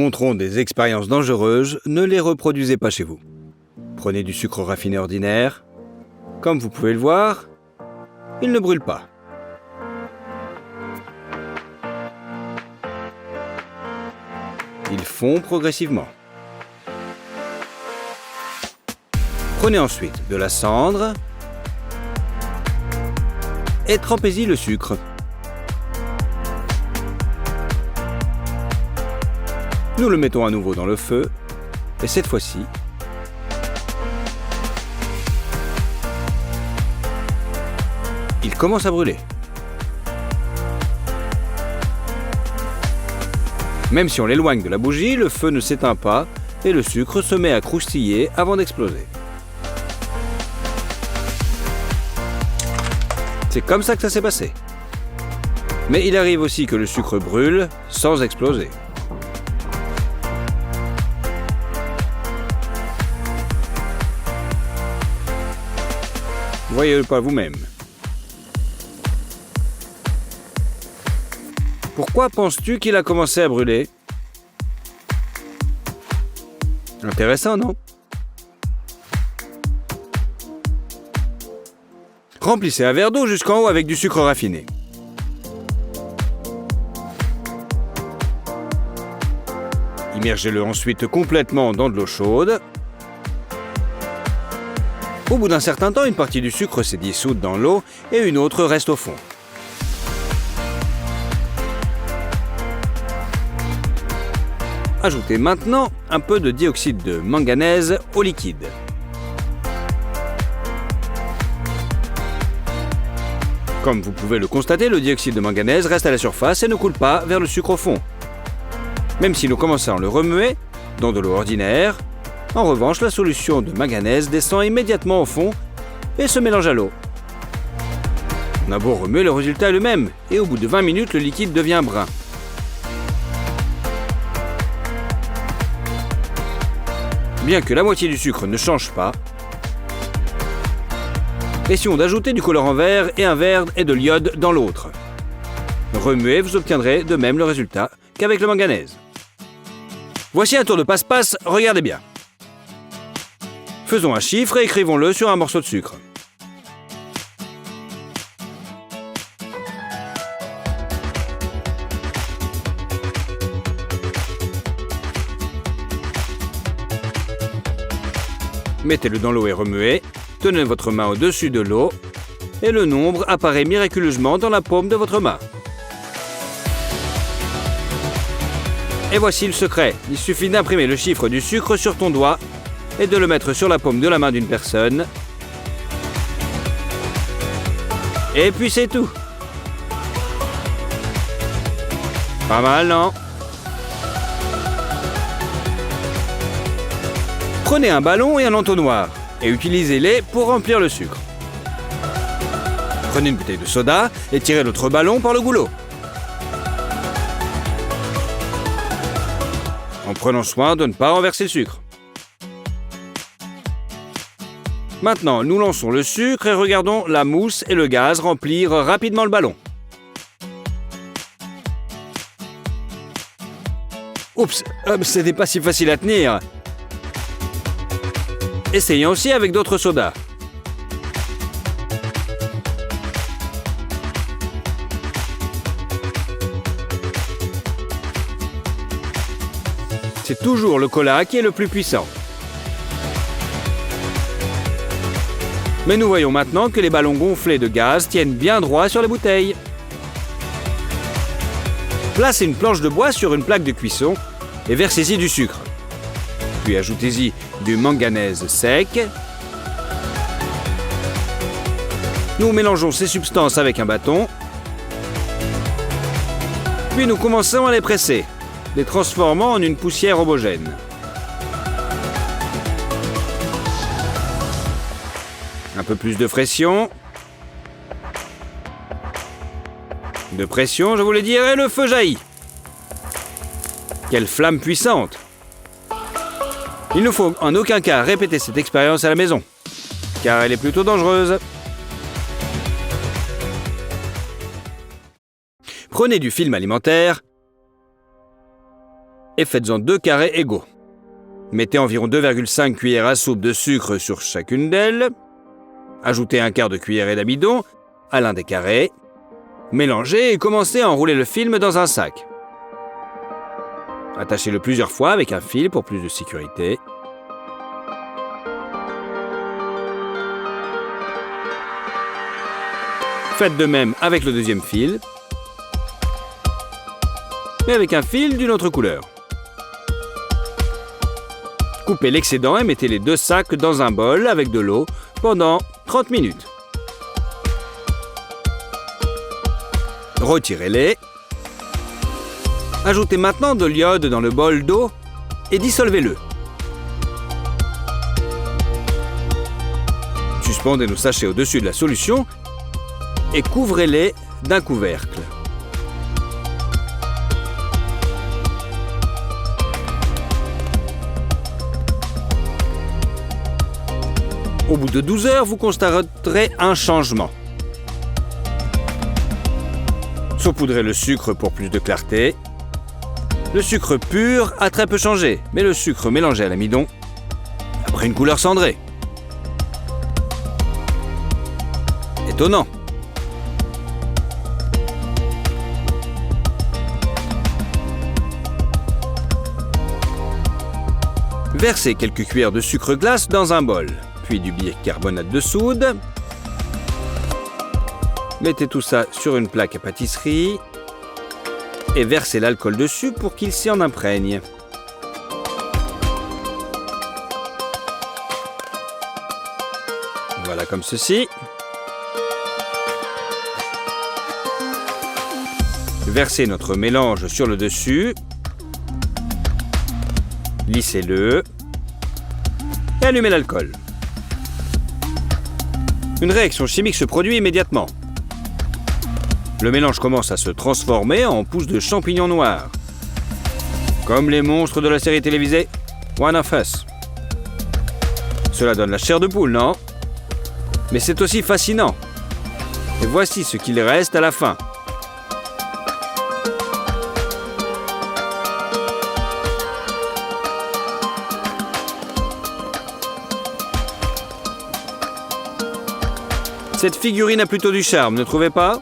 montrons des expériences dangereuses, ne les reproduisez pas chez vous. Prenez du sucre raffiné ordinaire. Comme vous pouvez le voir, il ne brûle pas. Il fond progressivement. Prenez ensuite de la cendre et trempez-y le sucre. Nous le mettons à nouveau dans le feu et cette fois-ci, il commence à brûler. Même si on l'éloigne de la bougie, le feu ne s'éteint pas et le sucre se met à croustiller avant d'exploser. C'est comme ça que ça s'est passé. Mais il arrive aussi que le sucre brûle sans exploser. Voyez-le pas vous-même. Pourquoi penses-tu qu'il a commencé à brûler? Intéressant, non? Remplissez un verre d'eau jusqu'en haut avec du sucre raffiné. Immergez-le ensuite complètement dans de l'eau chaude. Au bout d'un certain temps, une partie du sucre s'est dissoute dans l'eau et une autre reste au fond. Ajoutez maintenant un peu de dioxyde de manganèse au liquide. Comme vous pouvez le constater, le dioxyde de manganèse reste à la surface et ne coule pas vers le sucre au fond. Même si nous commençons à le remuer dans de l'eau ordinaire, en revanche, la solution de manganèse descend immédiatement au fond et se mélange à l'eau. On a beau remuer, le résultat est le même, et au bout de 20 minutes, le liquide devient brun. Bien que la moitié du sucre ne change pas, essayons d'ajouter du colorant vert et un verre et de l'iode dans l'autre. Remuez, vous obtiendrez de même le résultat qu'avec le manganèse. Voici un tour de passe-passe, regardez bien. Faisons un chiffre et écrivons-le sur un morceau de sucre. Mettez-le dans l'eau et remuez. Tenez votre main au-dessus de l'eau et le nombre apparaît miraculeusement dans la paume de votre main. Et voici le secret. Il suffit d'imprimer le chiffre du sucre sur ton doigt et de le mettre sur la paume de la main d'une personne. Et puis c'est tout. Pas mal, non? Prenez un ballon et un entonnoir et utilisez-les pour remplir le sucre. Prenez une bouteille de soda et tirez l'autre ballon par le goulot. En prenant soin de ne pas renverser le sucre. Maintenant, nous lançons le sucre et regardons la mousse et le gaz remplir rapidement le ballon. Oups, c'était pas si facile à tenir. Essayons aussi avec d'autres sodas. C'est toujours le cola qui est le plus puissant. Mais nous voyons maintenant que les ballons gonflés de gaz tiennent bien droit sur les bouteilles. Placez une planche de bois sur une plaque de cuisson et versez-y du sucre. Puis ajoutez-y du manganèse sec. Nous mélangeons ces substances avec un bâton. Puis nous commençons à les presser, les transformant en une poussière homogène. Un peu plus de pression. De pression, je voulais dire, et le feu jaillit. Quelle flamme puissante! Il ne faut en aucun cas répéter cette expérience à la maison, car elle est plutôt dangereuse. Prenez du film alimentaire et faites-en 2 carrés égaux. Mettez environ 2,5 cuillères à soupe de sucre sur chacune d'elles. Ajoutez un quart de cuillerée d'amidon à l'un des carrés. Mélangez et commencez à enrouler le film dans un sac. Attachez-le plusieurs fois avec un fil pour plus de sécurité. Faites de même avec le deuxième fil, mais avec un fil d'une autre couleur. Coupez l'excédent et mettez les 2 sacs dans un bol avec de l'eau pendant 30 minutes. Retirez-les. Ajoutez maintenant de l'iode dans le bol d'eau et dissolvez-le. Suspendez nos sachets au-dessus de la solution et couvrez-les d'un couvercle. Au bout de 12 heures, vous constaterez un changement. Saupoudrez le sucre pour plus de clarté. Le sucre pur a très peu changé, mais le sucre mélangé à l'amidon a pris une couleur cendrée. Étonnant. Versez quelques cuillères de sucre glace dans un bol, puis du bicarbonate de soude. Mettez tout ça sur une plaque à pâtisserie et versez l'alcool dessus pour qu'il s'y en imprègne. Voilà comme ceci. Versez notre mélange sur le dessus. Lissez-le et allumez l'alcool. Une réaction chimique se produit immédiatement. Le mélange commence à se transformer en pousses de champignons noirs. Comme les monstres de la série télévisée One of Us. Cela donne la chair de poule, non? Mais c'est aussi fascinant. Et voici ce qu'il reste à la fin. Cette figurine a plutôt du charme, ne trouvez pas?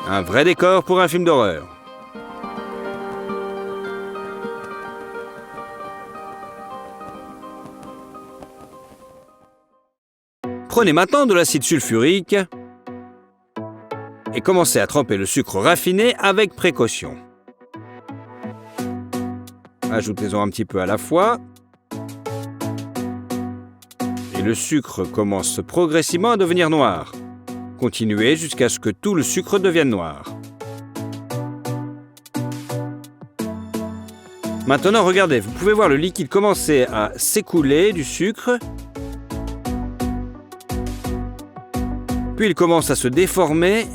Un vrai décor pour un film d'horreur. Prenez maintenant de l'acide sulfurique et commencez à tremper le sucre raffiné avec précaution. Ajoutez-en un petit peu à la fois. Et le sucre commence progressivement à devenir noir. Continuez jusqu'à ce que tout le sucre devienne noir. Maintenant, regardez, vous pouvez voir le liquide commencer à s'écouler du sucre. Puis il commence à se déformer.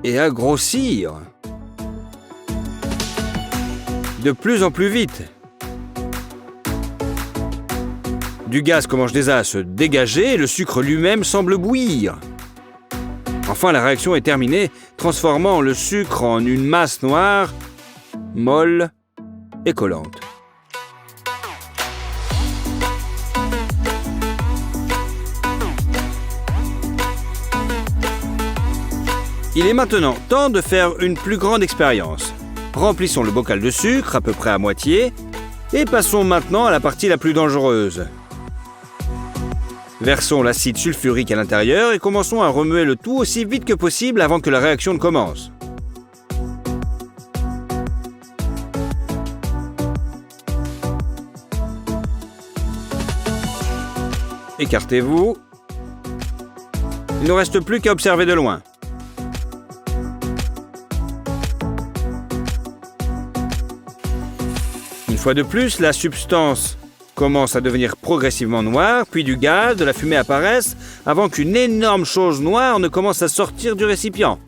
Et à grossir. De plus en plus vite. Du gaz commence déjà à se dégager et le sucre lui-même semble bouillir. Enfin, la réaction est terminée, transformant le sucre en une masse noire, molle et collante. Il est maintenant temps de faire une plus grande expérience. Remplissons le bocal de sucre à peu près à moitié et passons maintenant à la partie la plus dangereuse. Versons l'acide sulfurique à l'intérieur et commençons à remuer le tout aussi vite que possible avant que la réaction ne commence. Écartez-vous. Il ne reste plus qu'à observer de loin. Une fois de plus, la substance commence à devenir progressivement noire, puis du gaz, de la fumée apparaissent, avant qu'une énorme chose noire ne commence à sortir du récipient.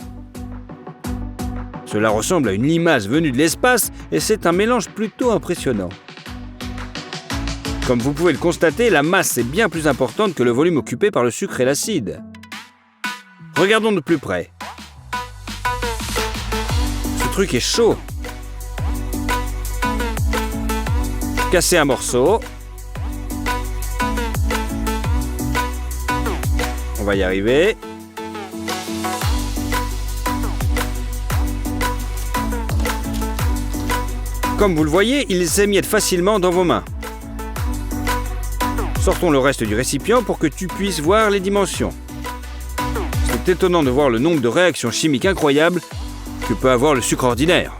Cela ressemble à une limace venue de l'espace et c'est un mélange plutôt impressionnant. Comme vous pouvez le constater, la masse est bien plus importante que le volume occupé par le sucre et l'acide. Regardons de plus près. Ce truc est chaud. Casser un morceau. On va y arriver. Comme vous le voyez, il s'émiette facilement dans vos mains. Sortons le reste du récipient pour que tu puisses voir les dimensions. C'est étonnant de voir le nombre de réactions chimiques incroyables que peut avoir le sucre ordinaire.